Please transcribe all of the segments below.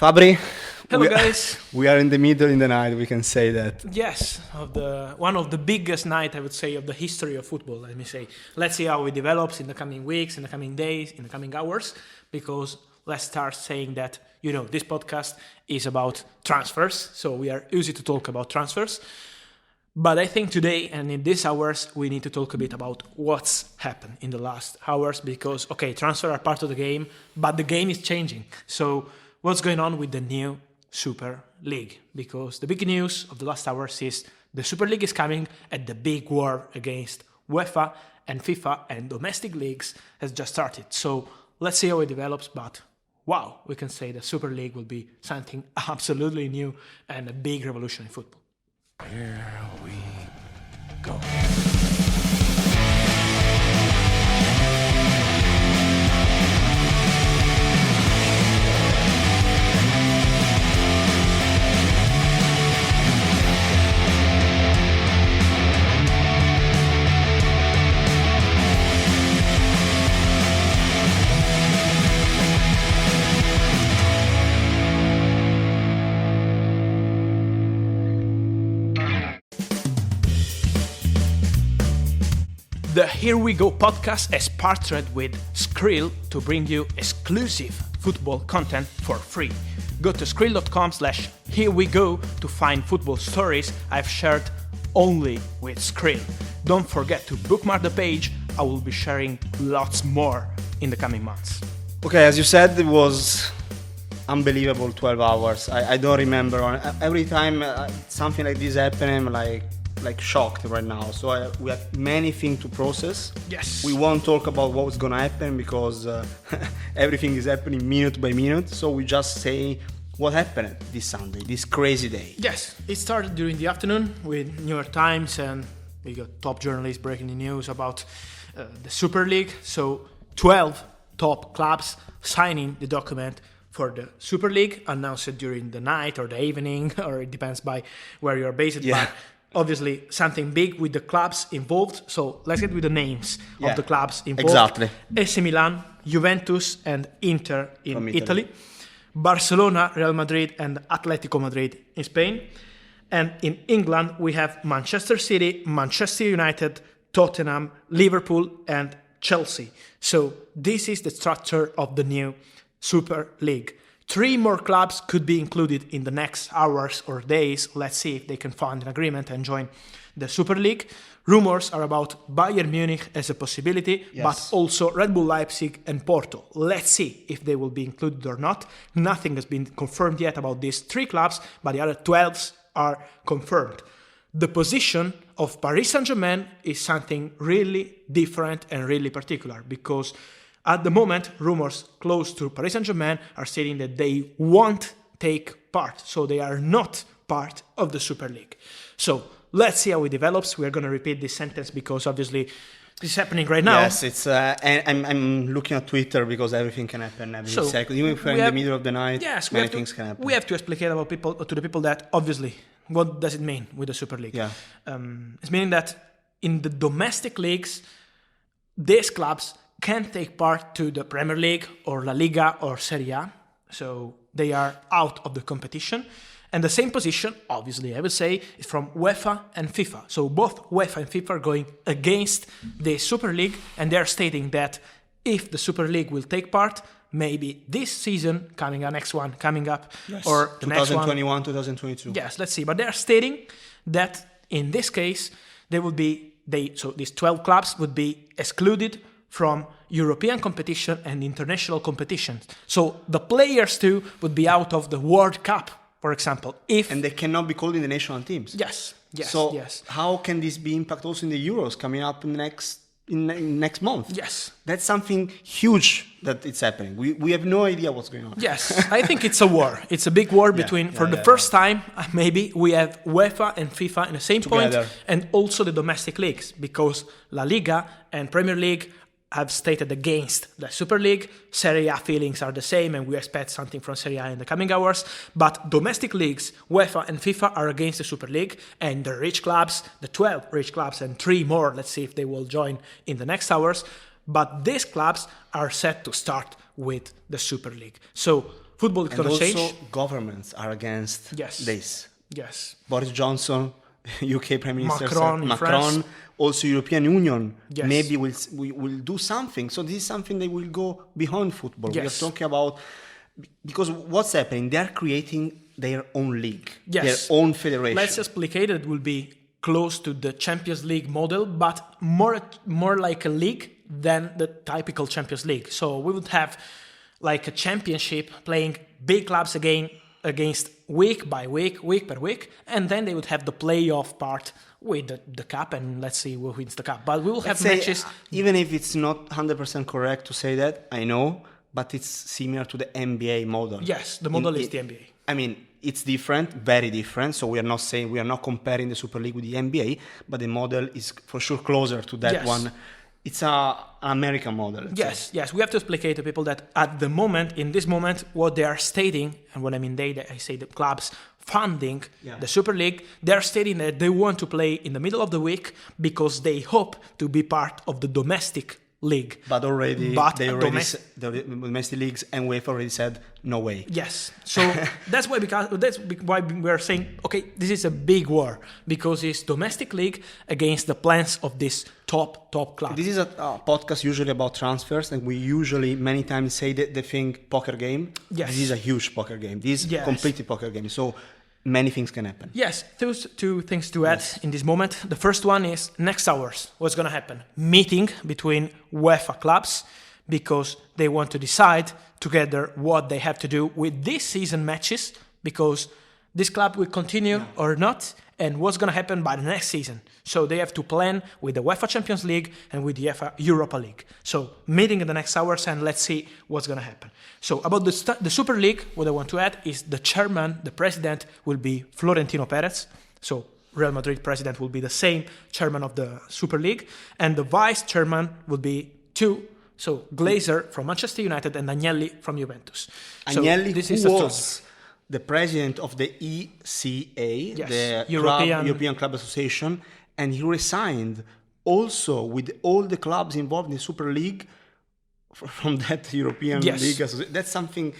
Fabri, Hello, guys. We are in the middle in the night, we can say that. Yes, one of the biggest night, I would say, of the history of football, let me say. Let's see how it develops in the coming weeks, in the coming days, in the coming hours, because let's start saying that, this podcast is about transfers, so we are easy to talk about transfers. But I think today and in these hours, we need to talk a bit about what's happened in the last hours, because, transfers are part of the game, but the game is changing. So what's going on with the new Super League? Because the big news of the last hours is the Super League is coming, and the big war against UEFA and FIFA and domestic leagues has just started. So let's see how it develops, but wow, we can say the Super League will be something absolutely new and a big revolution in football. Here we go. The Here We Go podcast is partnered with Skrill to bring you exclusive football content for free. Go to skrill.com/herewego to find football stories I've shared only with Skrill. Don't forget to bookmark the page. I will be sharing lots more in the coming months. Okay, as you said, it was unbelievable 12 hours. I don't remember. Every time something like this happened, I'm like shocked right now. So we have many things to process. Yes. We won't talk about what's gonna happen because everything is happening minute by minute. So we just say what happened this Sunday, this crazy day. Yes, it started during the afternoon with New York Times, and we got top journalists breaking the news about the Super League. So 12 top clubs signing the document for the Super League, announced during the night or the evening, or it depends by where you're based. Yeah. But obviously something big with the clubs involved. So let's get with the names of the clubs involved. Exactly. AC Milan, Juventus and Inter in Italy. Barcelona, Real Madrid and Atletico Madrid in Spain. And in England we have Manchester City, Manchester United, Tottenham, Liverpool and Chelsea. So this is the structure of the new Super League. 3 more clubs could be included in the next hours or days. Let's see if they can find an agreement and join the Super League. Rumors are about Bayern Munich as a possibility, but also Red Bull Leipzig and Porto. Let's see if they will be included or not. Nothing has been confirmed yet about these 3 clubs, but the other 12 are confirmed. The position of Paris Saint-Germain is something really different and really particular, because at the moment, rumors close to Paris Saint-Germain are stating that they won't take part, so they are not part of the Super League. So let's see how it develops. We are going to repeat this sentence because obviously this is happening right now. Yes, it's. I'm looking at Twitter because everything can happen every second. Even if we're in the middle of the night, many things can happen. We have to explain to the people that obviously what does it mean with the Super League? Yeah. It's meaning that in the domestic leagues, these clubs can take part to the Premier League or La Liga or Serie A. So they are out of the competition. And the same position, obviously, I would say, is from UEFA and FIFA. So both UEFA and FIFA are going against the Super League, and they're stating that if the Super League will take part, maybe this season, next one coming up, or the next one. 2021, 2022. Yes, let's see. But they're stating that in this case, so these 12 clubs would be excluded from European competition and international competitions. So the players too would be out of the World Cup, for example. And they cannot be called in the national teams. Yes. So how can this be impact also in the Euros coming up in next month? Yes. That's something huge that it's happening. We have no idea what's going on. Yes, I think it's a war. It's a big war between, for the first time, maybe we have UEFA and FIFA in the same point, and also the domestic leagues, because La Liga and Premier League have stated against the Super League. Serie A feelings are the same, and we expect something from Serie A in the coming hours. But domestic leagues, UEFA and FIFA are against the Super League, and the rich clubs, the 12 rich clubs and 3 more, let's see if they will join in the next hours. But these clubs are set to start with the Super League. So Football is And going to also change. governments are against Yes. this. Yes. Boris Johnson, UK Prime Minister, Macron in France. also European Union, Yes. maybe will do something. So this is something that will go beyond football. We Yes. are talking about, because what's happening? They are creating their own league, Yes. their own federation. Let's explicate it will be close to the Champions League model, but more like a league than the typical Champions League. So we would have like a championship playing big clubs against week by week, week per week, and then they would have the playoff part with the cup, and let's see who wins the cup. But we will have matches. Even if it's not 100% correct to say that, I know, but it's similar to the NBA model. Yes, the model is the NBA. I mean, it's different, very different. So we are not comparing the Super League with the NBA, but the model is for sure closer to that Yes. one. It's an American model. Yes, yes. We have to explicate to people that at the moment, in this moment, what they are stating, and when I mean they, I say the clubs funding the Super League, they are stating that they want to play in the middle of the week because they hope to be part of the domestic league. But the domestic leagues and UEFA already said no way. Yes, so that's why we are saying, okay, this is a big war because it's domestic league against the plans of this top club. This is a podcast usually about transfers, and we usually many times say that the thing poker game. Yes. This is a huge poker game. This is completely poker game. So many things can happen. Yes, those two things to add in this moment. The first one is next hours. What's going to happen? Meeting between UEFA clubs because they want to decide together what they have to do with this season matches because this club will continue or not and what's going to happen by the next season. So they have to plan with the UEFA Champions League and with the UEFA Europa League. So meeting in the next hours and let's see what's going to happen. So about the Super League, what I want to add is the chairman, the president will be Florentino Perez. So Real Madrid president will be the same chairman of the Super League. And the vice chairman will be two. So Glazer from Manchester United and Agnelli from Juventus. Agnelli, this who is the was the president of the ECA, the European Club Association, and he resigned also with all the clubs involved in the Super League from that European League. That's something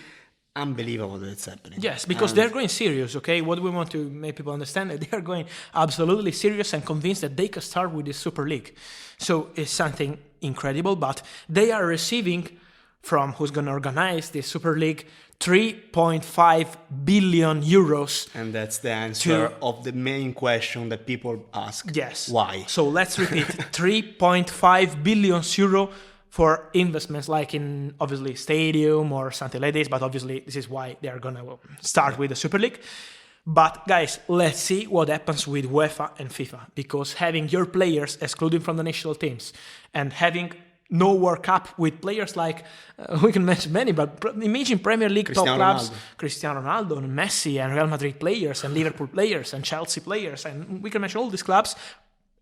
unbelievable that's happening. Yes, because they're going serious, okay? What we want to make people understand that they are going absolutely serious and convinced that they can start with the Super League. So it's something incredible, but they are receiving from who's going to organize the Super League 3.5 billion euros. And that's the answer of the main question that people ask. Yes. Why? So let's repeat, 3.5 billion euro for investments like in obviously stadium or something like this, but obviously this is why they are going to start with the Super League. But guys, let's see what happens with UEFA and FIFA, because having your players excluded from the national teams and having no World Cup with players like, we can mention many, but imagine Premier League top clubs, Cristiano Ronaldo and Messi and Real Madrid players and Liverpool players and Chelsea players, and we can mention all these clubs.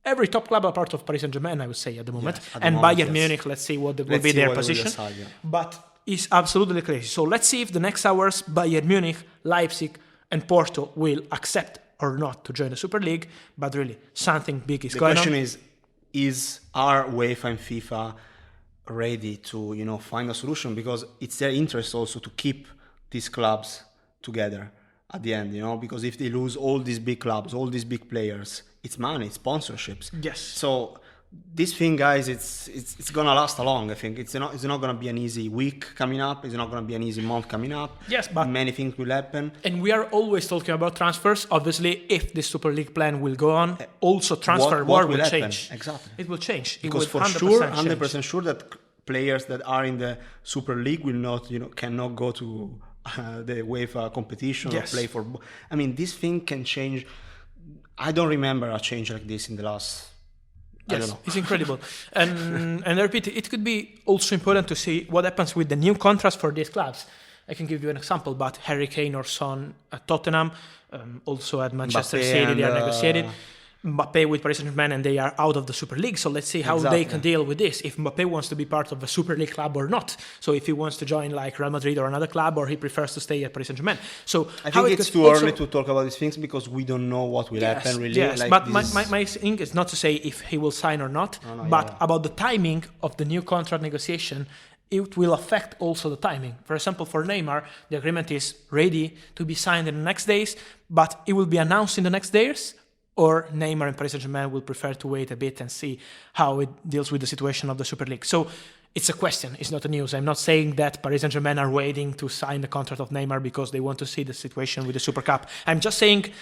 Every top club are part of Paris Saint-Germain, I would say, at the moment. Yes, and Bayern Munich, let's see what will be their position. Decide, But it's absolutely crazy. So let's see if the next hours Bayern Munich, Leipzig and Porto will accept or not to join the Super League. But really, something big is going on. The question is are UEFA and FIFA ready to find a solution? Because it's their interest also to keep these clubs together at the end, because if they lose all these big clubs, all these big players, it's money, it's sponsorships. Yes. So this thing, guys, it's gonna last long. I think it's not gonna be an easy week coming up. It's not gonna be an easy month coming up. Yes, but many things will happen. And we are always talking about transfers. Obviously, if the Super League plan will go on, also transfer war will change. Exactly. It will change. Because it will for sure, 100% sure that players that are in the Super League will not, cannot go to the UEFA competition or play for. I mean, this thing can change. I don't remember a change like this in the last. I don't know. It's incredible. And I repeat, it could be also important to see what happens with the new contracts for these clubs. I can give you an example, but Harry Kane or Son at Tottenham, also at Manchester City, they are negotiated. Mbappe with Paris Saint-Germain, and they are out of the Super League. So let's see how they can deal with this. If Mbappe wants to be part of a Super League club or not. So if he wants to join like Real Madrid or another club, or he prefers to stay at Paris Saint-Germain. So I think it's too early to talk about these things because we don't know what will happen really. Yes, but my thing is not to say if he will sign or not, about the timing of the new contract negotiation it will affect also the timing. For example, for Neymar, the agreement is ready to be signed in the next days, but it will be announced in the next days, or Neymar and Paris Saint-Germain will prefer to wait a bit and see how it deals with the situation of the Super League. So it's a question, it's not a news. I'm not saying that Paris Saint-Germain are waiting to sign the contract of Neymar because they want to see the situation with the Super Cup. I'm just saying,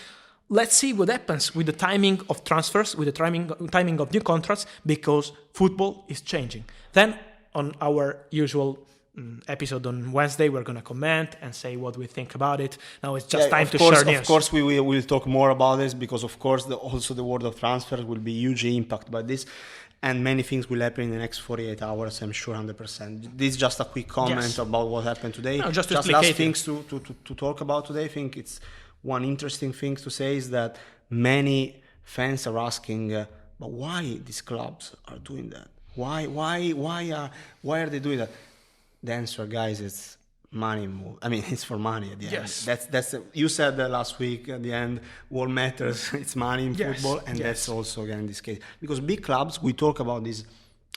let's see what happens with the timing of transfers, with the timing of new contracts, because football is changing. Then, on our usual episode on Wednesday, we're going to comment and say what we think about it. Now it's just time to share news. Of course, we will talk more about this, because of course also the world of transfers will be hugely impacted by this, and many things will happen in the next 48 hours, I'm sure, 100%. This is just a quick comment about what happened today. No, just last things to talk about today. I think it's one interesting thing to say is that many fans are asking, but why these clubs are doing that? Why are they doing that? The answer, guys, is money move. I mean, it's for money at the end. Yes. That's you said that last week. At the end, what matters it's money in football, and that's also again in this case, because big clubs. We talk about this,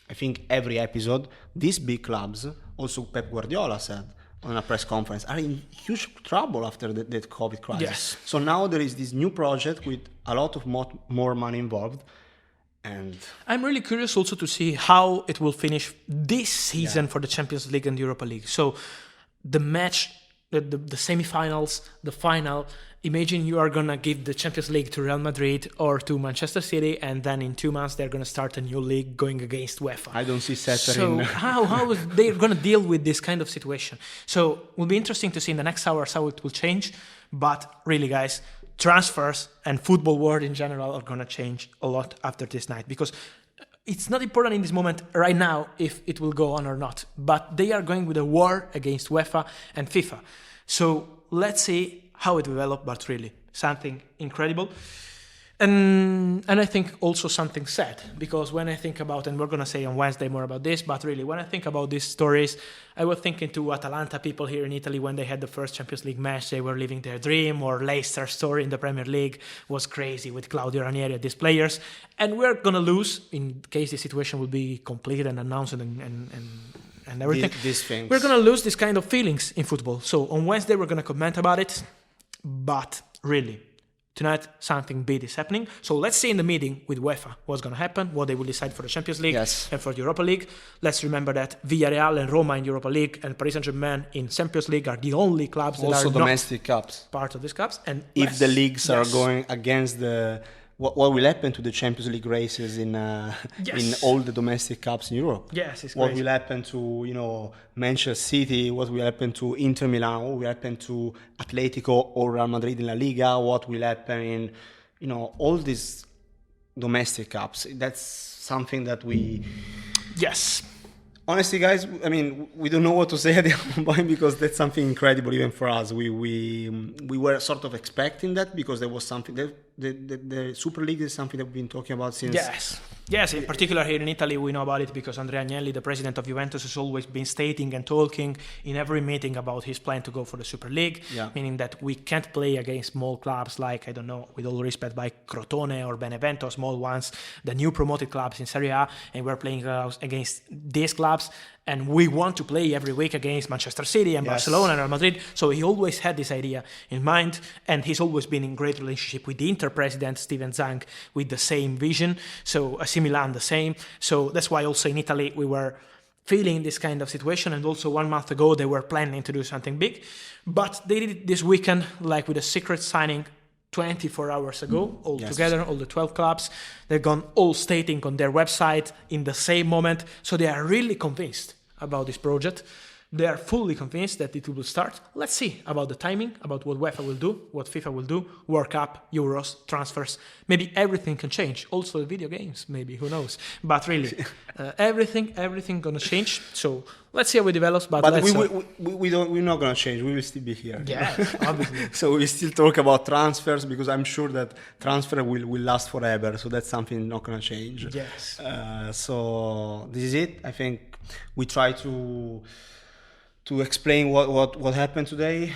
I think, every episode. These big clubs, also Pep Guardiola said on a press conference, are in huge trouble after that COVID crisis. Yes. So now there is this new project with a lot of more money involved. And I'm really curious also to see how it will finish this season for the Champions League and the Europa League. So the match, the semi-finals, the final, imagine you are going to give the Champions League to Real Madrid or to Manchester City, and then in 2 months they're going to start a new league going against UEFA. I don't see Setter So how is they going to deal with this kind of situation? So it will be interesting to see in the next hours how it will change. But really, guys, transfers and football world in general are going to change a lot after this night, because it's not important in this moment right now if it will go on or not, but they are going with a war against UEFA and FIFA. So let's see how it develops, but really something incredible. And I think also something sad, because when I think about, and we're going to say on Wednesday more about this, but really when I think about these stories, I was thinking to Atalanta people here in Italy when they had the first Champions League match, they were living their dream, or Leicester's story in the Premier League was crazy with Claudio Ranieri and these players. And we're going to lose, in case the situation will be complete and announced and everything. These things. We're going to lose this kind of feelings in football. So on Wednesday, we're going to comment about it, but really, tonight, something big is happening. So let's see in the meeting with UEFA what's going to happen, what they will decide for the Champions League and for the Europa League. Let's remember that Villarreal and Roma in Europa League and Paris Saint-Germain in Champions League are the only clubs that also are domestic not cups. Part of these cups. And if the leagues are going against the... What will happen to the Champions League races in all the domestic cups in Europe? Yes, it's what crazy. will happen to Manchester City? What will happen to Inter Milan? What will happen to Atletico or Real Madrid in La Liga? What will happen in all these domestic cups? That's something that we... Yes. Honestly, guys, I mean, we don't know what to say at the point, because that's something incredible even for us. We were sort of expecting that, because there was something that the Super League is something that we've been talking about since. Yes. In particular here in Italy, we know about it because Andrea Agnelli, the president of Juventus, has always been stating and talking in every meeting about his plan to go for the Super League, meaning that we can't play against small clubs like, I don't know, with all respect, like Crotone or Benevento, small ones, the new promoted clubs in Serie A, and we're playing against these clubs. And we want to play every week against Manchester City and Barcelona and Real Madrid. So he always had this idea in mind, and he's always been in great relationship with the Inter president, Steven Zang, with the same vision. So AC Milan, the same. So that's why also in Italy we were feeling this kind of situation. And also 1 month ago they were planning to do something big. But they did it this weekend, like with a secret signing 24 hours ago, all together, all the 12 clubs. They've gone all stating on their website in the same moment. So they are really convinced about this project. They are fully convinced that it will start. Let's see about the timing, about what UEFA will do, what FIFA will do, World Cup, Euros, transfers. Maybe everything can change. Also the video games, maybe, who knows. But really, everything gonna change. So let's see how it develops. But we're not gonna change. We will still be here. Yes, obviously. So we still talk about transfers, because I'm sure that transfer will last forever. So that's something not gonna change. Yes. So this is it. I think we try to to explain what happened today.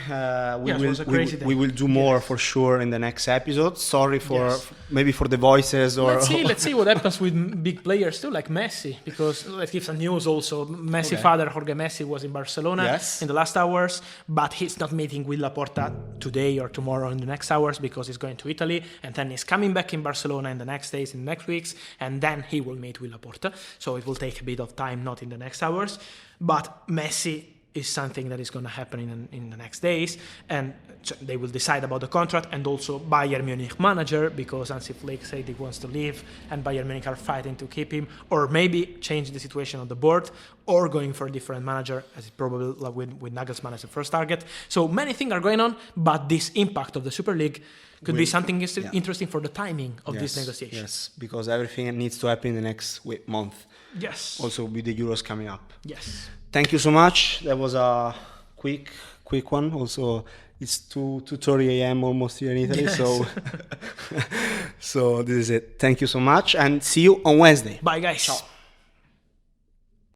It was a crazy day. We will do more for sure in the next episode. Sorry for maybe for the voices or. Let's see what happens with big players too, like Messi, because let's give some news also. Messi father Jorge Messi was in Barcelona in the last hours, but he's not meeting with Laporta today or tomorrow in the next hours because he's going to Italy, and then he's coming back in Barcelona in the next days, in the next weeks, and then he will meet with Laporta. So it will take a bit of time, not in the next hours, but Messi is something that is going to happen in the next days, and they will decide about the contract, and also Bayern Munich manager, because Hansi Flick said he wants to leave and Bayern Munich are fighting to keep him, or maybe change the situation on the board, or going for a different manager, as it probably with Nagelsmann as the first target. So many things are going on, but this impact of the Super League could be something interesting for the timing of this negotiation. Yes, because everything needs to happen in the next month. Yes. Also with the Euros coming up. Yes. Thank you so much. That was a quick one. Also, it's 2:30 a.m. almost here in Italy. Yes. So this is it. Thank you so much, and see you on Wednesday. Bye, guys. Ciao.